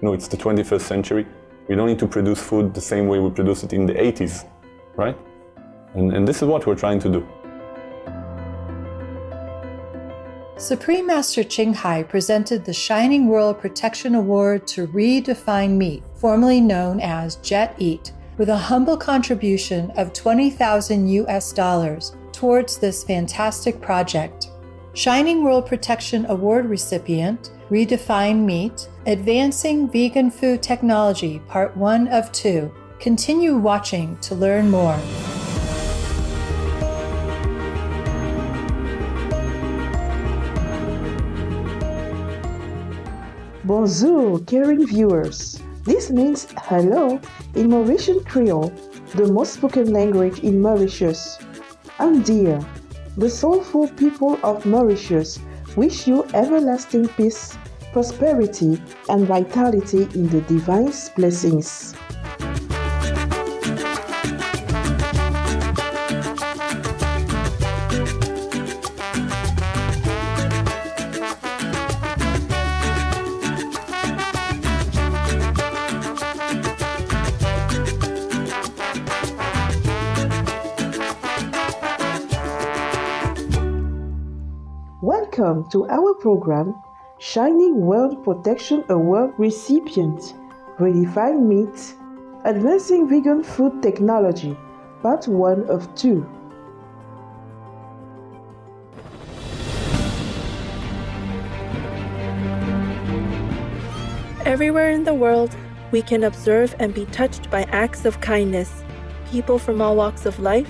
No, it's the 21st century. We don't need to produce food the same way we produced it in the 80s, right? And this is what we're trying to do. Supreme Master Ching Hai presented the Shining World Protection Award to Redefine Meat, formerly known as Jet Eat, with a humble contribution of $20,000 towards this fantastic project. Shining World Protection Award recipient, Redefine Meat, Advancing Vegan Food Technology, Part 1 of 2. Continue watching to learn more. Bonjour, caring viewers. This means hello in Mauritian Creole, the most spoken language in Mauritius. And dear, the soulful people of Mauritius wish you everlasting peace, prosperity, and vitality in the divine blessings. Welcome to our program, Shining World Protection Award recipient, Redefine Meat, Advancing Vegan Food Technology, Part 1 of 2. Everywhere in the world, we can observe and be touched by acts of kindness. People from all walks of life,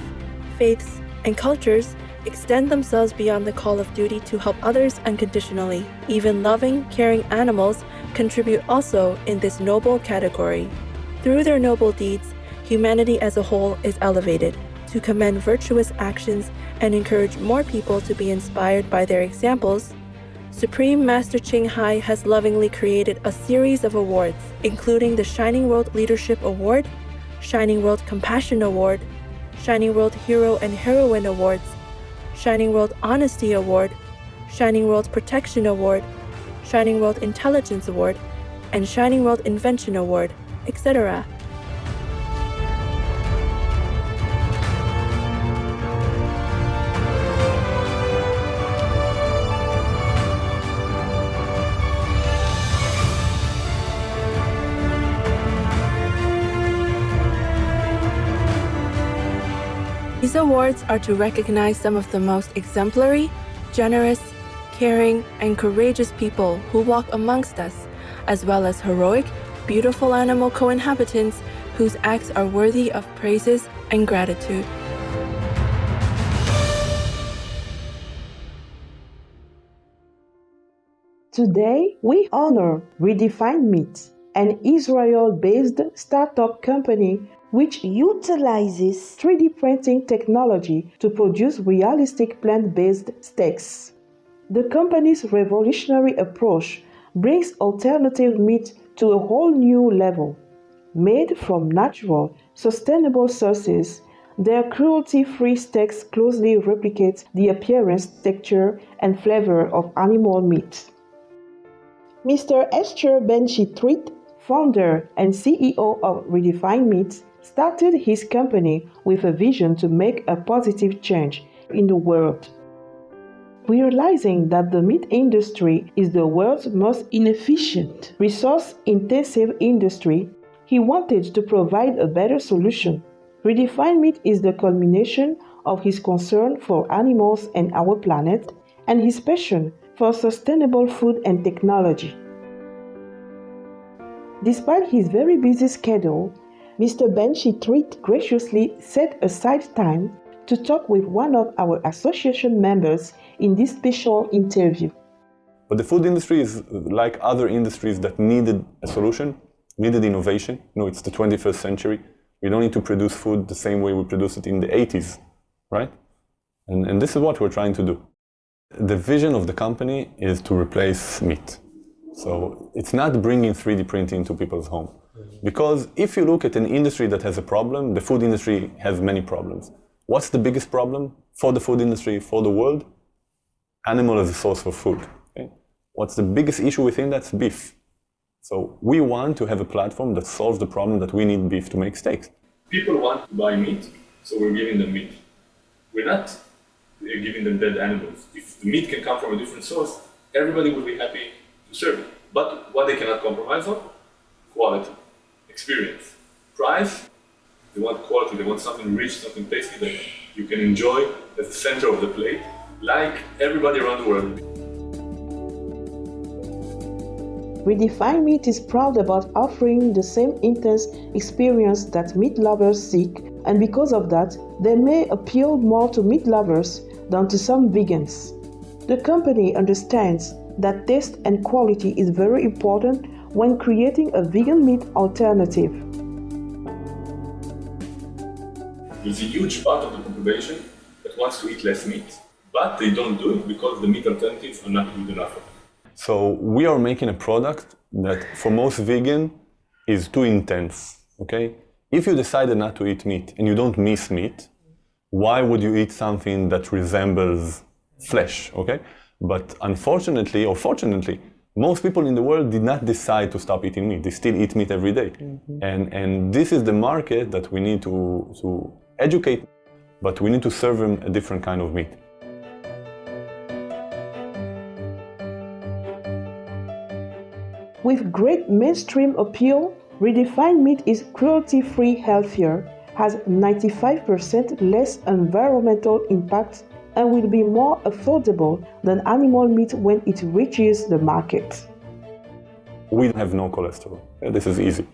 faiths, and cultures extend themselves beyond the call of duty to help others unconditionally. Even loving, caring animals contribute also in this noble category. Through their noble deeds, humanity as a whole is elevated. To commend virtuous actions and encourage more people to be inspired by their examples, Supreme Master Ching Hai has lovingly created a series of awards, including the Shining World Leadership Award, Shining World Compassion Award, Shining World Hero and Heroine Awards, Shining World Honesty Award, Shining World Protection Award, Shining World Intelligence Award, and Shining World Invention Award, etc. These awards are to recognize some of the most exemplary, generous, caring, and courageous people who walk amongst us, as well as heroic, beautiful animal co-inhabitants whose acts are worthy of praises and gratitude. Today, we honor Redefine Meat, an Israel-based startup company which utilizes 3D printing technology to produce realistic plant-based steaks. The company's revolutionary approach brings alternative meat to a whole new level. Made from natural, sustainable sources, their cruelty-free steaks closely replicate the appearance, texture, and flavor of animal meat. Mr. Eshchar Ben-Shitrit, founder and CEO of Redefine Meat, started his company with a vision to make a positive change in the world. Realizing that the meat industry is the world's most inefficient, resource-intensive industry, he wanted to provide a better solution. Redefine Meat is the culmination of his concern for animals and our planet, and his passion for sustainable food and technology. Despite his very busy schedule, Mr. Ben-Shitrit graciously set aside time to talk with one of our association members in this special interview. But the food industry is like other industries that needed a solution, needed innovation. No, it's the 21st century. We don't need to produce food the same way we produced it in the 80s, right? And this is what we're trying to do. The vision of the company is to replace meat. So it's not bringing 3D printing to people's home. Because if you look at an industry that has a problem, the food industry has many problems. What's the biggest problem for the food industry, for the world? Animal as a source of food. Okay? What's the biggest issue within that? Beef. So we want to have a platform that solves the problem that we need beef to make steaks. People want to buy meat, so we're giving them meat. We're not giving them dead animals. If the meat can come from a different source, everybody will be happy to serve it. But what they cannot compromise on? Quality, experience, price. They want quality, they want something rich, something tasty that you can enjoy at the center of the plate, like everybody around the world. Redefine Meat is proud about offering the same intense experience that meat lovers seek, and because of that, they may appeal more to meat lovers than to some vegans. The company understands that taste and quality is very important when creating a vegan meat alternative. There's a huge part of the population that wants to eat less meat, but they don't do it because the meat alternatives are not good enough. So we are making a product that for most vegan is too intense, okay? If you decided not to eat meat and you don't miss meat, why would you eat something that resembles flesh, okay? But unfortunately, or fortunately, most people in the world did not decide to stop eating meat. They still eat meat every day. And this is the market that we need to educate, but we need to serve them a different kind of meat. With great mainstream appeal, Redefine Meat is cruelty-free, healthier, has 95% less environmental impact, and will be more affordable than animal meat when it reaches the market. We have no cholesterol. This is easy.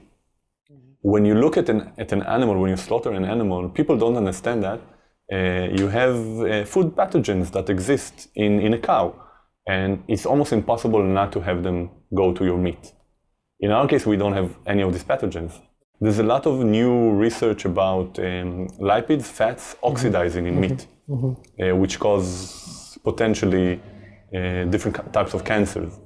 When you look at an animal, when you slaughter an animal, people don't understand that. You have food pathogens that exist in a cow, and it's almost impossible not to have them go to your meat. In our case, we don't have any of these pathogens. There's a lot of new research about lipids, fats oxidizing in meat, which cause potentially different types of cancers.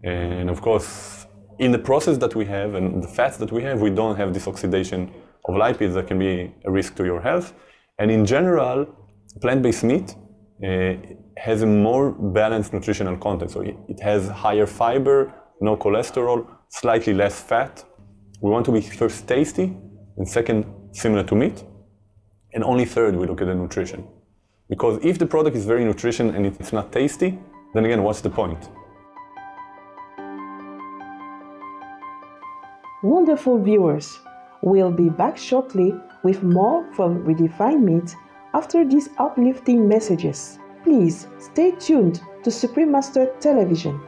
And of course, in the process that we have and the fats that we have, we don't have this oxidation of lipids that can be a risk to your health. And in general, plant-based meat has a more balanced nutritional content. So it has higher fiber, no cholesterol, slightly less fat. We want to be first tasty, and second, similar to meat. And only third, we look at the nutrition. Because if the product is very nutritious and it's not tasty, then again, what's the point? Wonderful viewers, we'll be back shortly with more from Redefine Meat after these uplifting messages. Please stay tuned to Supreme Master Television.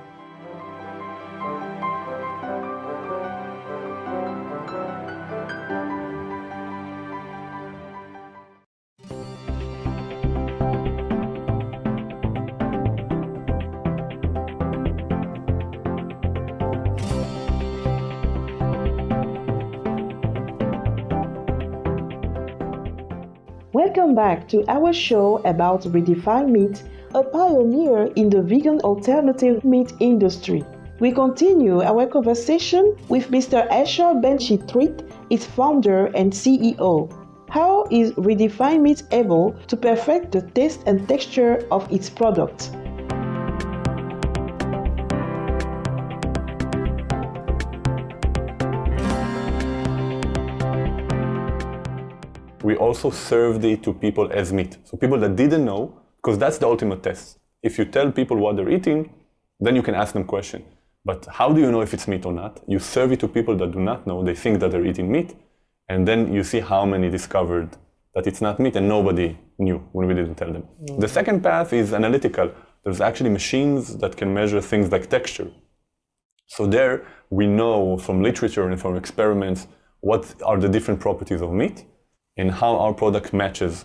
Welcome back to our show about Redefine Meat, a pioneer in the vegan alternative meat industry. We continue our conversation with Mr. Eshchar Ben-Shitrit, its founder and CEO. How is Redefine Meat able to perfect the taste and texture of its products? We also served it to people as meat. So people that didn't know, because that's the ultimate test. If you tell people what they're eating, then you can ask them questions. But how do you know if it's meat or not? You serve it to people that do not know. They think that they're eating meat. And then you see how many discovered that it's not meat and nobody knew when we didn't tell them. Mm-hmm. The second path is analytical. There's actually machines that can measure things like texture. So there we know from literature and from experiments what are the different properties of meat and how our product matches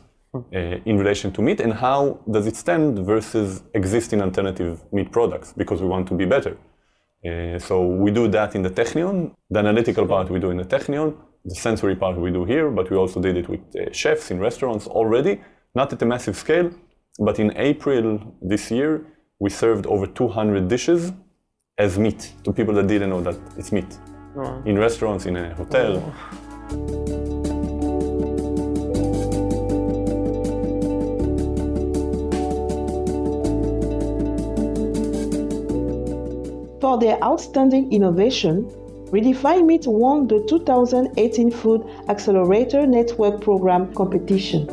in relation to meat, and how does it stand versus existing alternative meat products, because we want to be better. So we do that in the Technion. The analytical part we do in the Technion, the sensory part we do here, but we also did it with chefs in restaurants already, not at a massive scale, but in April this year, we served over 200 dishes as meat to people that didn't know that it's meat. Oh. In restaurants, in a hotel. Oh. For their outstanding innovation, Redefine Meat won the 2018 Food Accelerator Network Program competition.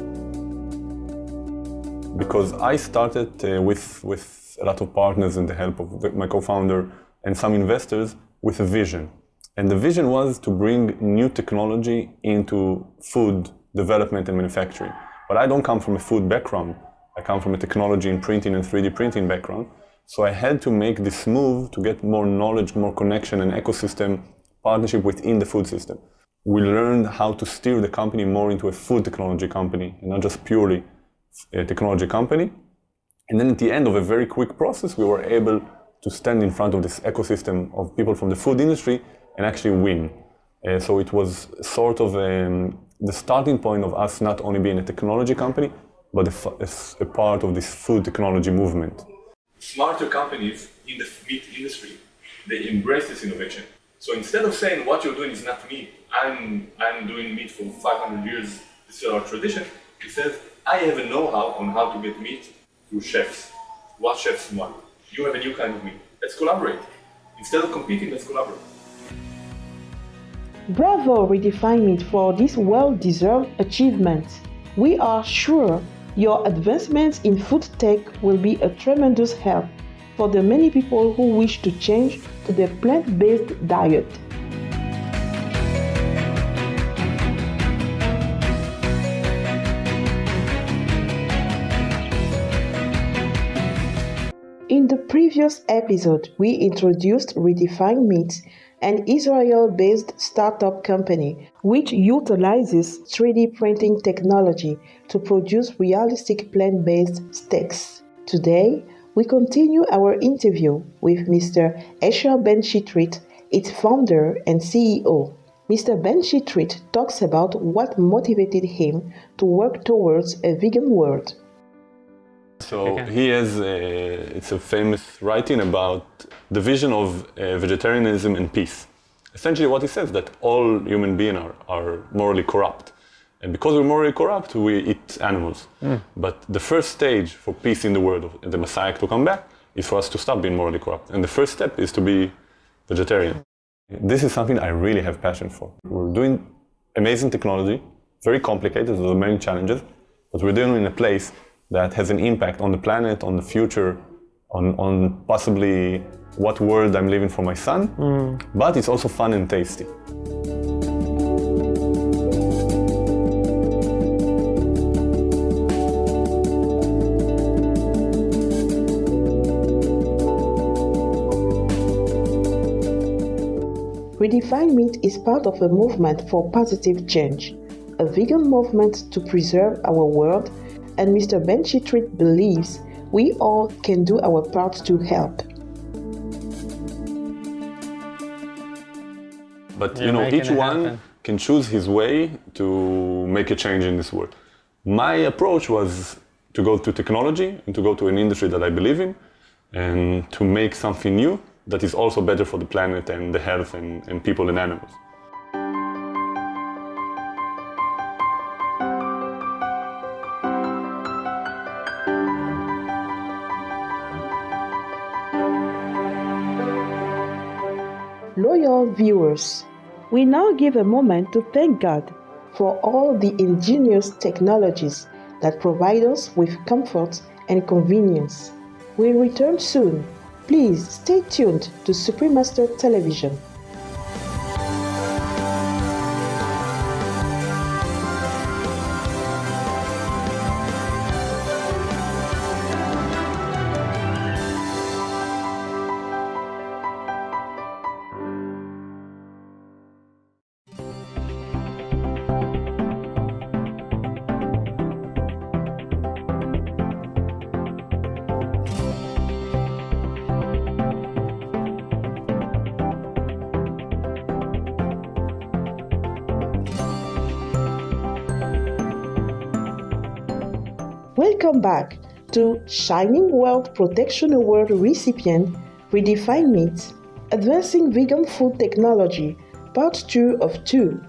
Because I started with a lot of partners and the help of my co-founder and some investors with a vision. And the vision was to bring new technology into food development and manufacturing. But I don't come from a food background. I come from a technology in printing and 3D printing background. So I had to make this move to get more knowledge, more connection and ecosystem partnership within the food system. We learned how to steer the company more into a food technology company and not just purely a technology company. And then at the end of a very quick process, we were able to stand in front of this ecosystem of people from the food industry and actually win. So it was sort of the starting point of us not only being a technology company, but a part of this food technology movement. Smarter companies in the meat industry, they embrace this innovation. So instead of saying what you're doing is not meat, I'm doing meat for 500 years, this is our tradition, it says, I have a know-how on how to get meat through chefs. What chefs want? You have a new kind of meat. Let's collaborate. Instead of competing, let's collaborate. Bravo, Redefine Meat, for this well-deserved achievement. We are sure your advancements in food tech will be a tremendous help for the many people who wish to change to the plant-based diet. In the previous episode, we introduced Redefine Meat, an Israel-based startup company which utilizes 3D printing technology to produce realistic plant-based steaks. Today, we continue our interview with Mr. Eshchar Ben-Shitrit, its founder and CEO. Mr. Ben-Shitrit talks about what motivated him to work towards a vegan world. So he has, it's a famous writing about the vision of vegetarianism and peace. Essentially what he says that all human beings are morally corrupt. And because we're morally corrupt, we eat animals. But the first stage for peace in the world, the Messiah to come back, is for us to stop being morally corrupt. And the first step is to be vegetarian. This is something I really have passion for. We're doing amazing technology, very complicated, there are many challenges, but we're doing it in a place that has an impact on the planet, on the future, on possibly what world I'm living for my son, but it's also fun and tasty. Redefine Meat is part of a movement for positive change, a vegan movement to preserve our world, and Mr. Ben-Shitrit believes we all can do our part to help. But each one can choose his way to make a change in this world. My approach was to go to technology and to go to an industry that I believe in and to make something new that is also better for the planet and the health and people and animals. Loyal viewers, we now give a moment to thank God for all the ingenious technologies that provide us with comfort and convenience. We'll return soon. Please stay tuned to Supreme Master Television. Welcome back to Shining World Protection Award recipient Redefine Meat, Advancing Vegan Food Technology, Part 2 of 2.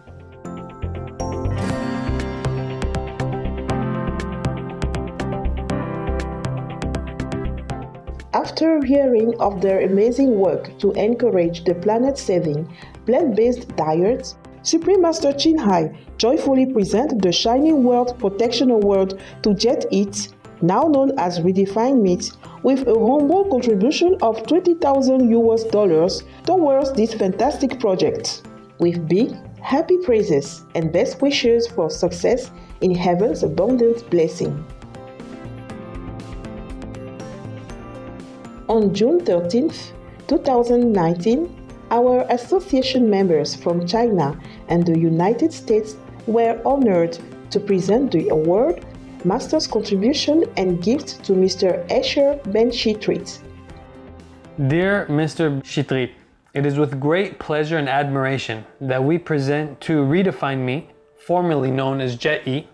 After hearing of their amazing work to encourage the planet-saving, plant-based diets, Supreme Master Chin Hai joyfully presents the Shining World Protection Award to Jet Eat, now known as Redefine Meat, with a humble contribution of $20,000 towards this fantastic project. With big, happy praises and best wishes for success in heaven's abundant blessing. On June 13, 2019, our association members from China and the United States were honored to present the award, Master's Contribution and Gift to Mr. Eshchar Ben-Shitrit. Dear Mr. Shitrit, it is with great pleasure and admiration that we present to Redefine Meat, formerly known as Jet Eat,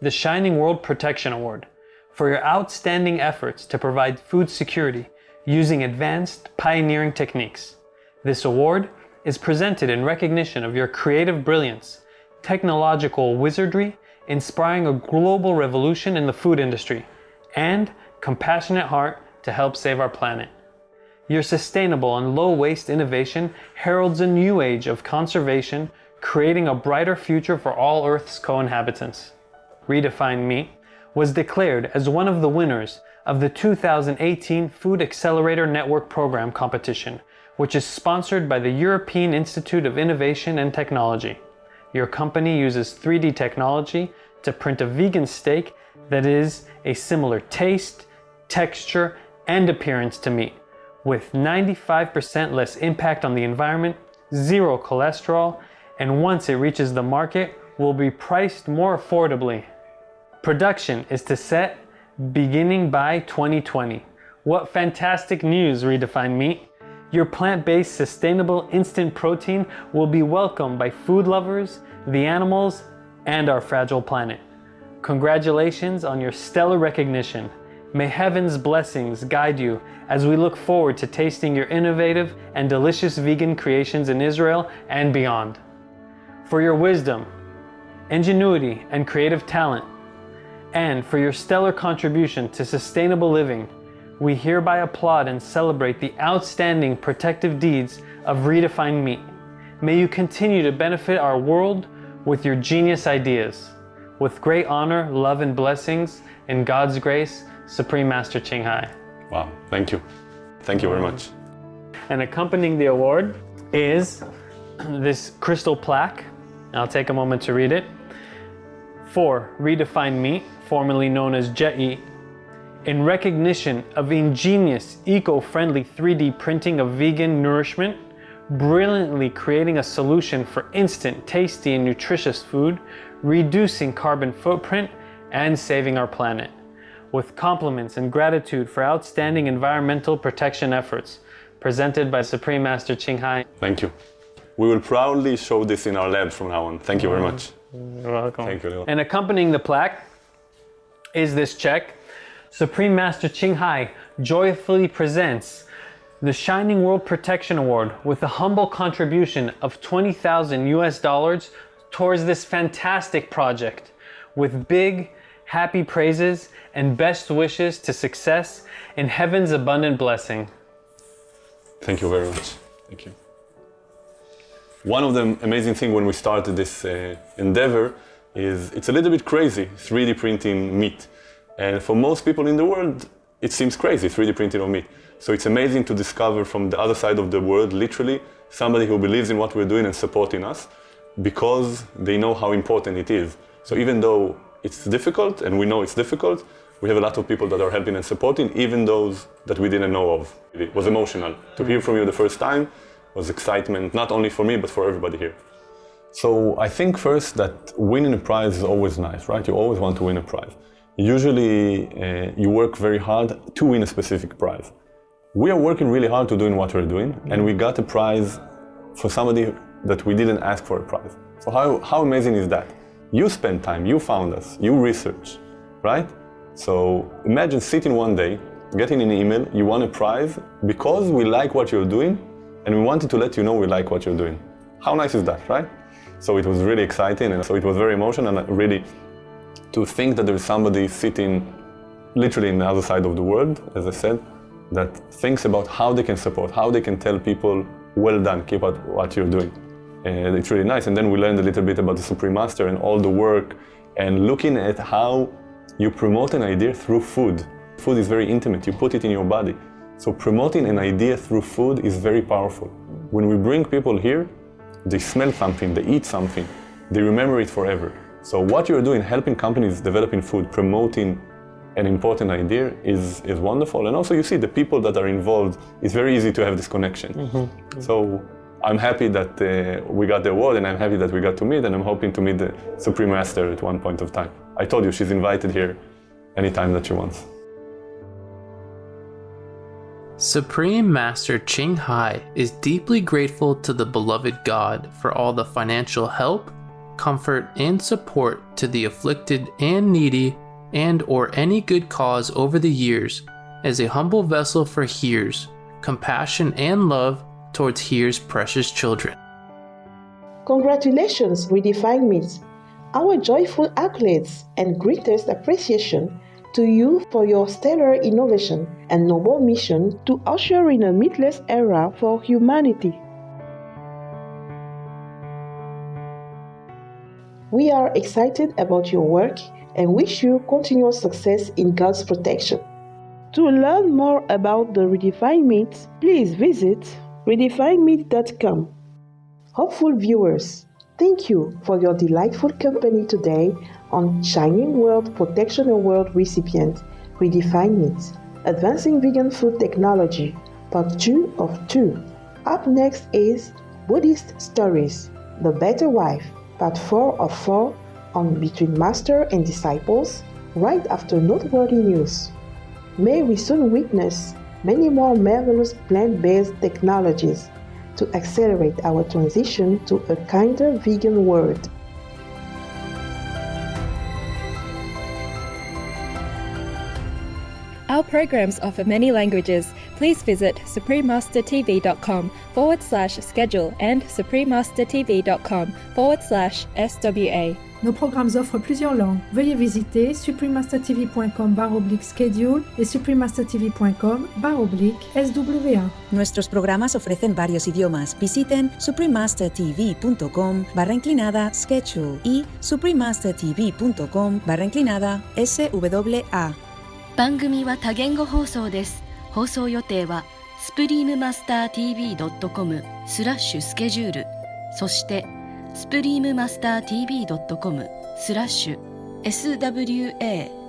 the Shining World Protection Award for your outstanding efforts to provide food security using advanced pioneering techniques. This award is presented in recognition of your creative brilliance, technological wizardry, inspiring a global revolution in the food industry, and compassionate heart to help save our planet. Your sustainable and low-waste innovation heralds a new age of conservation, creating a brighter future for all Earth's co-inhabitants. Redefine Meat was declared as one of the winners of the 2018 Food Accelerator Network Program competition, which is sponsored by the European Institute of Innovation and Technology. Your company uses 3D technology to print a vegan steak that is a similar taste, texture, and appearance to meat, with 95% less impact on the environment, zero cholesterol, and once it reaches the market, will be priced more affordably. Production is to set beginning by 2020. What fantastic news, Redefine Meat! Your plant-based sustainable instant protein will be welcomed by food lovers, the animals, and our fragile planet. Congratulations on your stellar recognition. May heaven's blessings guide you as we look forward to tasting your innovative and delicious vegan creations in Israel and beyond. For your wisdom, ingenuity, and creative talent, and for your stellar contribution to sustainable living, we hereby applaud and celebrate the outstanding protective deeds of Redefine Meat. May you continue to benefit our world with your genius ideas. With great honor, love, and blessings, in God's grace, Supreme Master Chin Hai. Wow, thank you. Thank you very much. And accompanying the award is this crystal plaque. I'll take a moment to read it. For Redefine Meat, formerly known as Jet Eat, in recognition of ingenious, eco-friendly 3D printing of vegan nourishment, brilliantly creating a solution for instant, tasty, and nutritious food, reducing carbon footprint, and saving our planet. With compliments and gratitude for outstanding environmental protection efforts, presented by Supreme Master Chin Hai. Thank you. We will proudly show this in our labs from now on. Thank you very much. You're welcome. Thank you. And accompanying the plaque is this check. Supreme Master Chin Hai joyfully presents the Shining World Protection Award with a humble contribution of $20,000 towards this fantastic project, with big, happy praises and best wishes to success in heaven's abundant blessing. Thank you very much. Thank you. One of the amazing things when we started this endeavor is it's a little bit crazy, 3D printing meat. And for most people in the world, it seems crazy, 3D printing of meat. So it's amazing to discover from the other side of the world, literally, somebody who believes in what we're doing and supporting us because they know how important it is. So even though it's difficult, and we know it's difficult, we have a lot of people that are helping and supporting, even those that we didn't know of. It was emotional. To hear from you the first time was excitement, not only for me, but for everybody here. So I think first that winning a prize is always nice, right? You always want to win a prize. Usually you work very hard to win a specific prize. We are working really hard to doing what we're doing, and we got a prize for somebody that we didn't ask for a prize. So how amazing is that? You spent time, you found us, you researched, right? So imagine sitting one day, getting an email, you won a prize because we like what you're doing, and we wanted to let you know we like what you're doing. How nice is that, right? So it was really exciting, and so it was very emotional, and really to think that there is somebody sitting literally in the other side of the world, as I said, that thinks about how they can support, how they can tell people, well done, keep up what you're doing. It's really nice. And then we learned a little bit about the Supreme Master and all the work and looking at how you promote an idea through food. Food is very intimate, you put it in your body. So promoting an idea through food is very powerful. When we bring people here, they smell something, they eat something, they remember it forever. So what you're doing, helping companies developing food, promoting an important idea is wonderful. And also you see the people that are involved, it's very easy to have this connection. So I'm happy that we got the award, and I'm happy that we got to meet, and I'm hoping to meet the Supreme Master at one point of time. I told you she's invited here anytime that she wants. Supreme Master Ching Hai is deeply grateful to the beloved God for all the financial help, comfort, and support to the afflicted and needy and or any good cause over the years as a humble vessel for Here's compassion and love towards Here's precious children. Congratulations, Redefine Meat. Our joyful accolades and greatest appreciation to you for your stellar innovation and noble mission to usher in a meatless era for humanity. We are excited about your work and wish you continued success in God's protection. To learn more about the Redefine Meat, please visit redefinemeat.com. Hopeful viewers, thank you for your delightful company today on Shining World Protection Award recipient Redefine Meat, Advancing Vegan Food Technology, Part 2 of 2. Up next is Buddhist Stories, The Better Wife, Part 4 of 4 on Between Master and Disciples, right after noteworthy news. May we soon witness many more marvelous plant-based technologies to accelerate our transition to a kinder vegan world. Our programs offer many languages. Please visit suprememastertv.com/schedule and suprememastertv.com/SWA. Nos programmes offrent plusieurs langues. Veuillez visiter suprememastertv.com/schedule et suprememastertv.com/SWA. Nuestros programas ofrecen varios idiomas. Visiten suprememastertv.com/schedule y suprememastertv.com/SWA. 番組は多言語放送です。放送予定はsuprememastertv.com/schedule そしてsuprememastertv.com/SWA